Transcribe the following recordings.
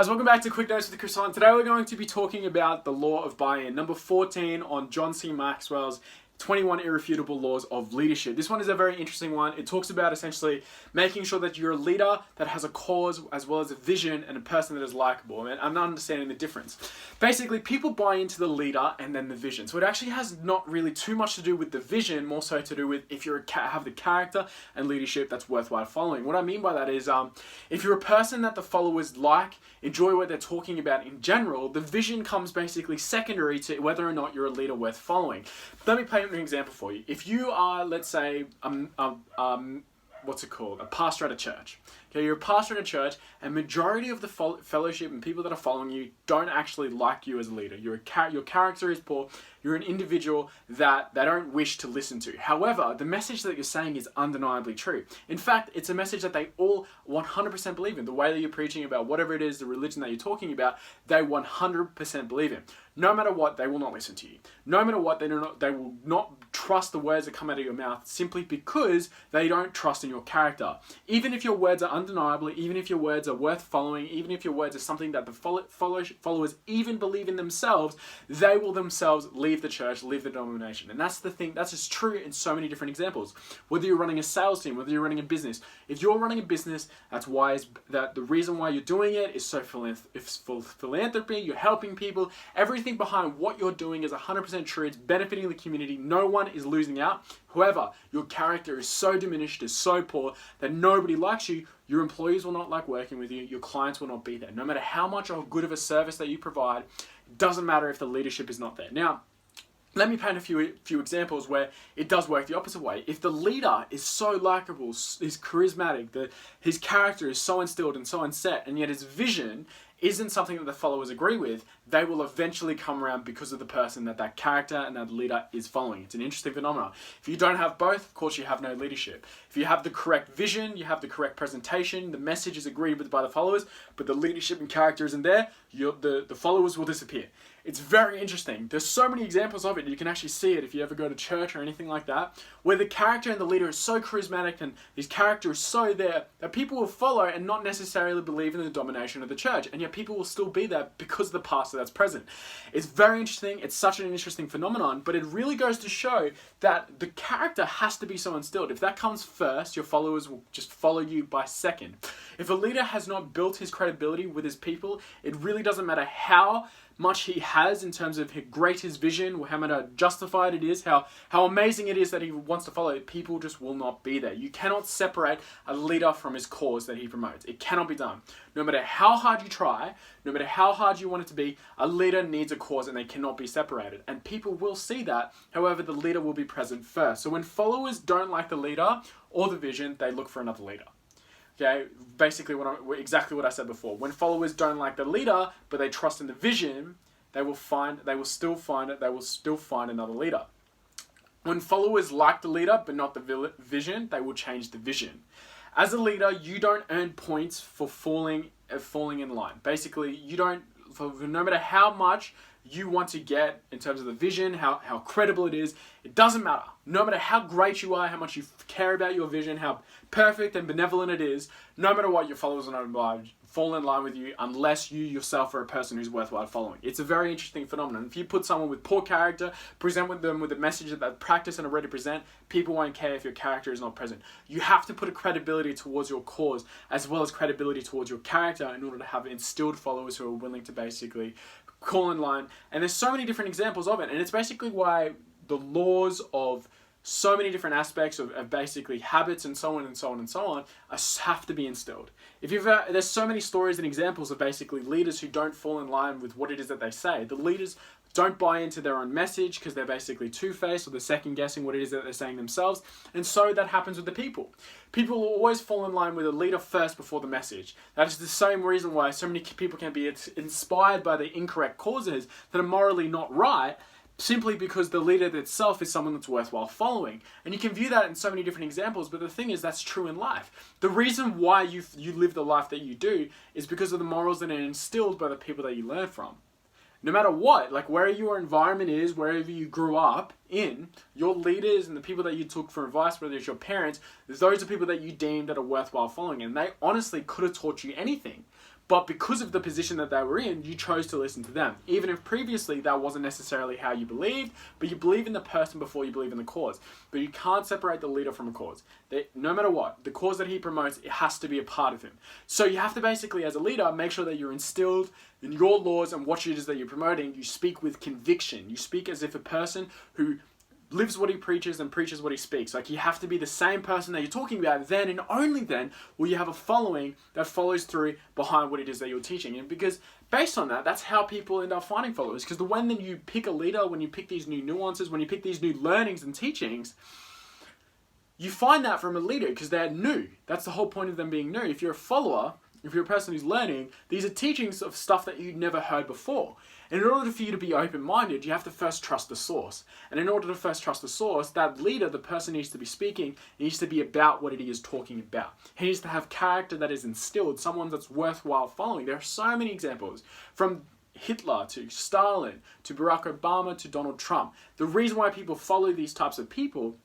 Guys, welcome back to Quick Notes with Chris on. Today we're going to be talking about the law of buy-in, number 14 on John C. Maxwell's 21 Irrefutable Laws of Leadership. This one is a very interesting one. It talks about essentially making sure that you're a leader that has a cause as well as a vision and a person that is likable and understanding the difference. Basically, people buy into the leader and then the vision. So it actually has not really too much to do with the vision, more so to do with if you have the character and leadership that's worthwhile following. What I mean by that is if you're a person that the followers like, enjoy what they're talking about in general, the vision comes basically secondary to whether or not you're a leader worth following. Let me paint an example for you. If you are, let's say, what's it called? A pastor at a church. Okay, you're a pastor at a church, and majority of the fellowship and people that are following you don't actually like you as a leader. Your character is poor. You're an individual that they don't wish to listen to. However, the message that you're saying is undeniably true. In fact, it's a message that they all 100% believe in. The way that you're preaching about whatever it is, the religion that you're talking about, they 100% believe in. No matter what, they will not listen to you. No matter what, they will not trust the words that come out of your mouth simply because they don't trust in your character. Even if your words are undeniable, even if your words are worth following, even if your words are something that the followers even believe in themselves, they will themselves leave the church, leave the denomination. And that's the thing, that's just true in so many different examples. Whether you're running a sales team, whether you're running a business. If you're running a business, that's wise. That the reason why you're doing it is so for philanthropy, you're helping people. Everything behind what you're doing is 100% true. It's benefiting the community. No one is losing out. However, your character is so diminished, is so poor that nobody likes you. Your employees will not like working with you. Your clients will not be there. No matter how much or good of a service that you provide, it doesn't matter if the leadership is not there. Now, let me paint a few examples where it does work the opposite way. If the leader is so likable, is charismatic, his character is so instilled and so unset, and yet his vision isn't something that the followers agree with, they will eventually come around because of the person that character and that leader is following. It's an interesting phenomenon. If you don't have both, of course you have no leadership. If you have the correct vision, you have the correct presentation, the message is agreed with by the followers, but the leadership and character isn't there, the followers will disappear. It's very interesting. There's so many examples of it. You can actually see it if you ever go to church or anything like that, where the character and the leader is so charismatic and his character is so there that people will follow and not necessarily believe in the domination of the church. And yet people will still be there because of the pastor that's present. It's very interesting. It's such an interesting phenomenon, but it really goes to show that the character has to be so instilled. If that comes first, your followers will just follow you by second. If a leader has not built his credibility with his people, it really doesn't matter how much he has in terms of how great his vision, how much justified it is, how amazing it is that he wants to follow it, people just will not be there. You cannot separate a leader from his cause that he promotes. It cannot be done. No matter how hard you try, no matter how hard you want it to be, a leader needs a cause and they cannot be separated. And people will see that. However, the leader will be present first. So when followers don't like the leader or the vision, they look for another leader. Okay, basically exactly what I said before. When followers don't like the leader, but they trust in the vision, they will still find another leader. When followers like the leader, but not the vision, they will change the vision. As a leader, you don't earn points for falling in line. Basically, no matter how much you want to get in terms of the vision, how credible it is, it doesn't matter. No matter how great you are, how much you care about your vision, how perfect and benevolent it is, no matter what, your followers are not obliged to fall in line with you unless you yourself are a person who's worthwhile following. It's a very interesting phenomenon. If you put someone with poor character, present with them with a message that they practice and are ready to present, people won't care if your character is not present. You have to put a credibility towards your cause as well as credibility towards your character in order to have instilled followers who are willing to basically call in line. And there's so many different examples of it. And it's basically why the laws of so many different aspects of basically habits and so on and so on and so on have to be instilled. There's so many stories and examples of basically leaders who don't fall in line with what it is that they say. The leaders don't buy into their own message because they're basically two-faced or they're second-guessing what it is that they're saying themselves. And so that happens with the people. People will always fall in line with a leader first before the message. That is the same reason why so many people can be inspired by the incorrect causes that are morally not right, simply because the leader itself is someone that's worthwhile following. And you can view that in so many different examples, but the thing is that's true in life. The reason why you live the life that you do is because of the morals that are instilled by the people that you learn from. No matter what, like where your environment is, wherever you grew up in, your leaders and the people that you took for advice, whether it's your parents, those are people that you deemed that are worthwhile following. And they honestly could have taught you anything. But because of the position that they were in, you chose to listen to them. Even if previously that wasn't necessarily how you believed, but you believe in the person before you believe in the cause. But you can't separate the leader from a cause. No matter what, the cause that he promotes, it has to be a part of him. So you have to basically, as a leader, make sure that you're instilled in your laws and what it is that you're promoting. You speak with conviction. You speak as if a person who lives what he preaches and preaches what he speaks. Like, you have to be the same person that you're talking about. Then and only then will you have a following that follows through behind what it is that you're teaching. And because based on that, that's how people end up finding followers. Because when you pick a leader, when you pick these new nuances, when you pick these new learnings and teachings, you find that from a leader because they're new. That's the whole point of them being new. If you're a follower, if you're a person who's learning, these are teachings of stuff that you'd never heard before. And in order for you to be open-minded, you have to first trust the source. And in order to first trust the source, that leader, the person needs to be speaking, needs to be about what it is talking about. He needs to have character that is instilled, someone that's worthwhile following. There are so many examples, from Hitler to Stalin to Barack Obama to Donald Trump. The reason why people follow these types of people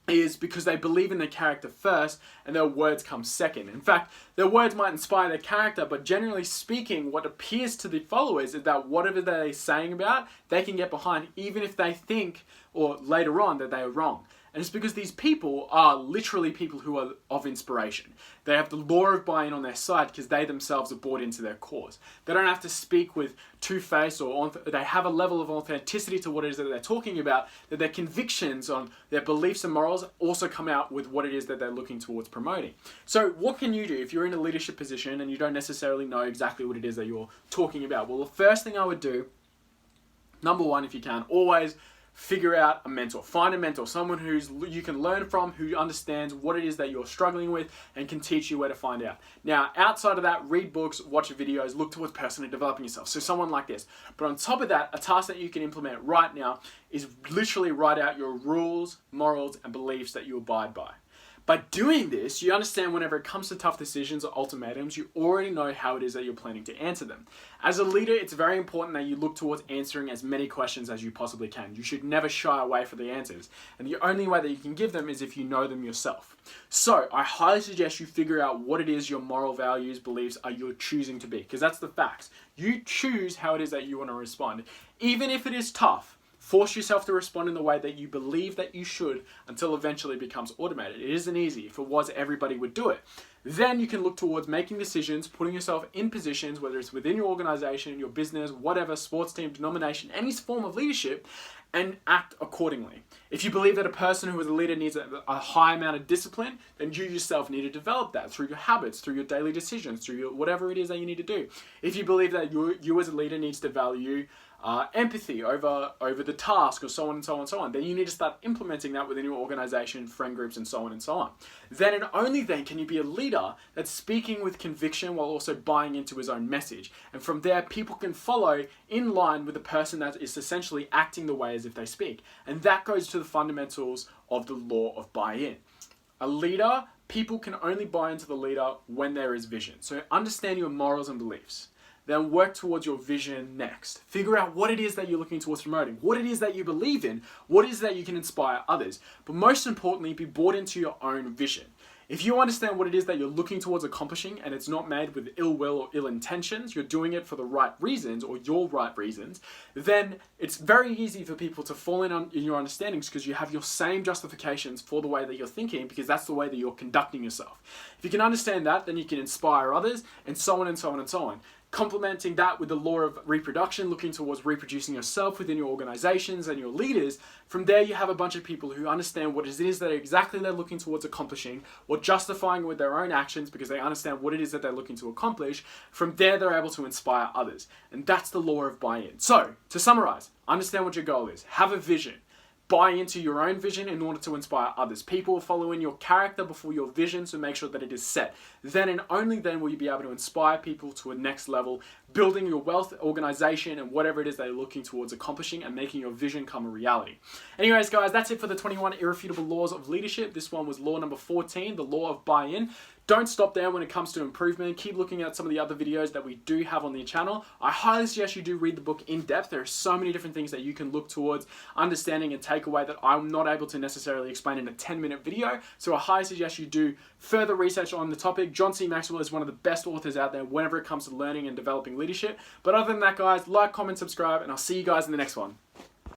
is because they believe in their character first and their words come second. In fact, their words might inspire their character, but generally speaking, what appears to the followers is that whatever they're saying about, they can get behind, even if they think, or later on, that they are wrong. And it's because these people are literally people who are of inspiration. They have the law of buy-in on their side because they themselves are bought into their cause. They don't have to speak with two-face, or they have a level of authenticity to what it is that they're talking about, that their convictions on their beliefs and morals also come out with what it is that they're looking towards promoting. So what can you do if you're in a leadership position and you don't necessarily know exactly what it is that you're talking about? Well, the first thing I would do, number one, if you can, always figure out a mentor. Find a mentor, someone you can learn from, who understands what it is that you're struggling with and can teach you where to find out. Now, outside of that, read books, watch videos, look towards personally developing yourself. So someone like this. But on top of that, a task that you can implement right now is literally write out your rules, morals, and beliefs that you abide by. By doing this, you understand whenever it comes to tough decisions or ultimatums, you already know how it is that you're planning to answer them. As a leader, it's very important that you look towards answering as many questions as you possibly can. You should never shy away from the answers. And the only way that you can give them is if you know them yourself. So I highly suggest you figure out what it is your moral values, beliefs are you choosing to be. Because that's the facts. You choose how it is that you want to respond. Even if it is tough, force yourself to respond in the way that you believe that you should until eventually it becomes automated. It isn't easy. If it was, everybody would do it. Then you can look towards making decisions, putting yourself in positions, whether it's within your organization, your business, whatever, sports team, denomination, any form of leadership, and act accordingly. If you believe that a person who is a leader needs a high amount of discipline, then you yourself need to develop that through your habits, through your daily decisions, through your whatever it is that you need to do. If you believe that you as a leader needs to value empathy over the task, or so on and so on and so on, then you need to start implementing that within your organization, friend groups, and so on and so on. Then and only then can you be a leader that's speaking with conviction while also buying into his own message. And from there, people can follow in line with the person that is essentially acting the way as if they speak. And that goes to the fundamentals of the law of buy-in. A leader, people can only buy into the leader when there is vision. So understand your morals and beliefs. Then work towards your vision next. Figure out what it is that you're looking towards promoting, what it is that you believe in, what it is that you can inspire others. But most importantly, be bought into your own vision. If you understand what it is that you're looking towards accomplishing and it's not made with ill will or ill intentions, you're doing it for the right reasons or your right reasons, then it's very easy for people to fall in your understandings because you have your same justifications for the way that you're thinking, because that's the way that you're conducting yourself. If you can understand that, then you can inspire others, and so on and so on and so on. Complementing that with the law of reproduction, looking towards reproducing yourself within your organizations and your leaders. From there, you have a bunch of people who understand what it is that exactly they're looking towards accomplishing, or justifying with their own actions because they understand what it is that they're looking to accomplish. From there, they're able to inspire others. And that's the law of buy-in. So, to summarize, understand what your goal is. Have a vision. Buy into your own vision in order to inspire others. People will follow in your character before your vision, so make sure that it is set. Then and only then will you be able to inspire people to a next level, building your wealth, organization, and whatever it is they're looking towards accomplishing and making your vision come a reality. Anyways, guys, that's it for the 21 Irrefutable Laws of Leadership. This one was law number 14, the law of buy-in. don't stop there when it comes to improvement. Keep looking at some of the other videos that we do have on the channel. I highly suggest you do read the book in depth. There are so many different things that you can look towards understanding and take away that I'm not able to necessarily explain in a 10-minute video. So I highly suggest you do further research on the topic. John C. Maxwell is one of the best authors out there whenever it comes to learning and developing leadership. But other than that, guys, like, comment, subscribe, and I'll see you guys in the next one.